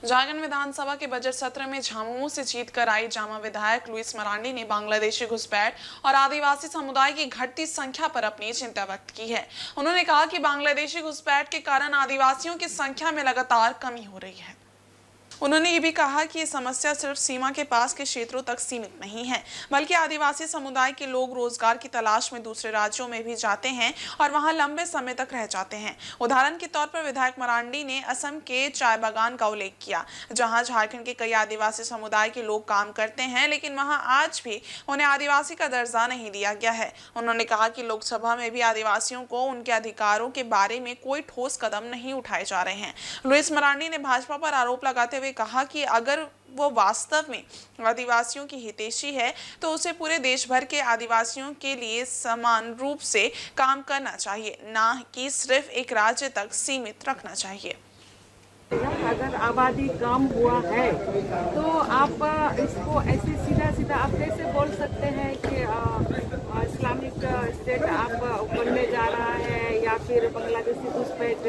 झारखंड विधानसभा के बजट सत्र में झामुमो से जीतकर आई जामा विधायक लुइस मरांडी ने बांग्लादेशी घुसपैठ और आदिवासी समुदाय की घटती संख्या पर अपनी चिंता व्यक्त की है। उन्होंने कहा कि बांग्लादेशी घुसपैठ के कारण आदिवासियों की संख्या में लगातार कमी हो रही है। उन्होंने ये भी कहा कि ये समस्या सिर्फ सीमा के पास के क्षेत्रों तक सीमित नहीं है, बल्कि आदिवासी समुदाय के लोग रोजगार की तलाश में दूसरे राज्यों में भी जाते हैं और वहां लंबे समय तक रह जाते हैं। उदाहरण के तौर पर विधायक मरांडी ने असम के चाय बागान का उल्लेख किया, जहां झारखंड के कई आदिवासी समुदाय के लोग काम करते हैं, लेकिन वहां आज भी उन्हें आदिवासी का दर्जा नहीं दिया गया है। उन्होंने कहा कि लोकसभा में भी आदिवासियों को उनके अधिकारों के बारे में कोई ठोस कदम नहीं उठाए जा रहे हैं। लुइस मरांडी ने भाजपा पर आरोप लगाते हुए कहा कि अगर वो वास्तव में आदिवासियों की हितैषी है तो उसे पूरे देश भर के आदिवासियों के लिए समान रूप से काम करना चाहिए, ना कि सिर्फ एक राज्य तक सीमित रखना चाहिए। अगर आबादी कम हुआ है तो आप इसको ऐसे सीधा सीधा आप कैसे बोल सकते हैं कि इस्लामिक स्टेट आप बनने जा रहा है या फिर बांग्लादेशी घुसपैठ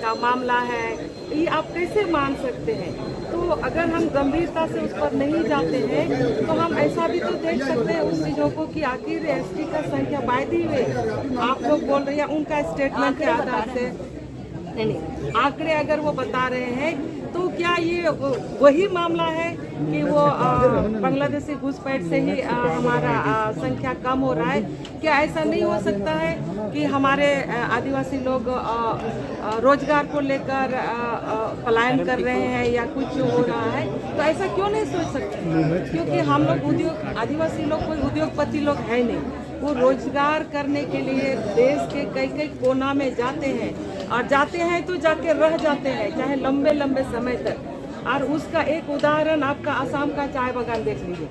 का मामला है, ये आप कैसे मान सकते हैं? तो अगर हम गंभीरता से उस पर नहीं जाते हैं तो हम ऐसा भी तो देख सकते हैं उस चीज़ों को कि आखिर एसटी का संख्या बायदी हुए आप लोग बोल रहे हैं उनका स्टेटमेंट के आधार से नहीं आंकड़े अगर वो बता रहे हैं तो क्या ये वही मामला है कि वो बांग्लादेशी घुसपैठ से ही हमारा संख्या कम हो रहा है? क्या ऐसा नहीं हो सकता है कि हमारे आदिवासी लोग रोजगार को लेकर पलायन कर रहे हैं या कुछ हो रहा है? तो ऐसा क्यों नहीं सोच सकते? क्योंकि हम लोग आदिवासी लोग कोई उद्योगपति लोग है नहीं, वो रोजगार करने के लिए देश के कई कई कोना में जाते हैं और जाते हैं तो जाके रह जाते हैं चाहे लंबे लंबे समय तक। और उसका एक उदाहरण आपका असम का चाय बागान देख लीजिए।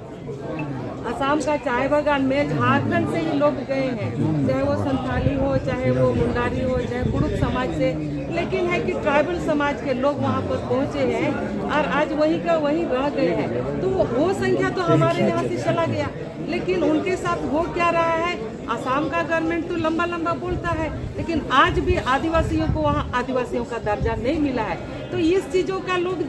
असम का चाय बागान में झारखंड से ही लोग गए हैं, चाहे वो संथाली हो, चाहे वो मुंडारी हो, चाहे कुड़ुक समाज से, लेकिन है कि ट्राइबल समाज के लोग वहाँ पर पहुँचे हैं और आज वहीं का वहीं रह गए हैं। तो वो संख्या तो हमारे यहाँ से चला गया, लेकिन उनके साथ हो क्या रहा है? असम का गवर्नमेंट तो लंबा लंबा बोलता है, लेकिन आज भी आदिवासियों को वहाँ आदिवासियों का दर्जा नहीं मिला है। तो इस चीज़ों का लोग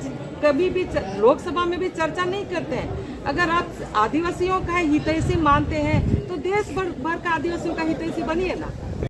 कभी भी लोकसभा में भी चर्चा नहीं करते हैं। अगर आप आदिवासियों का हितैषी मानते हैं तो देश भर का आदिवासियों का हितैषी बनिए ना।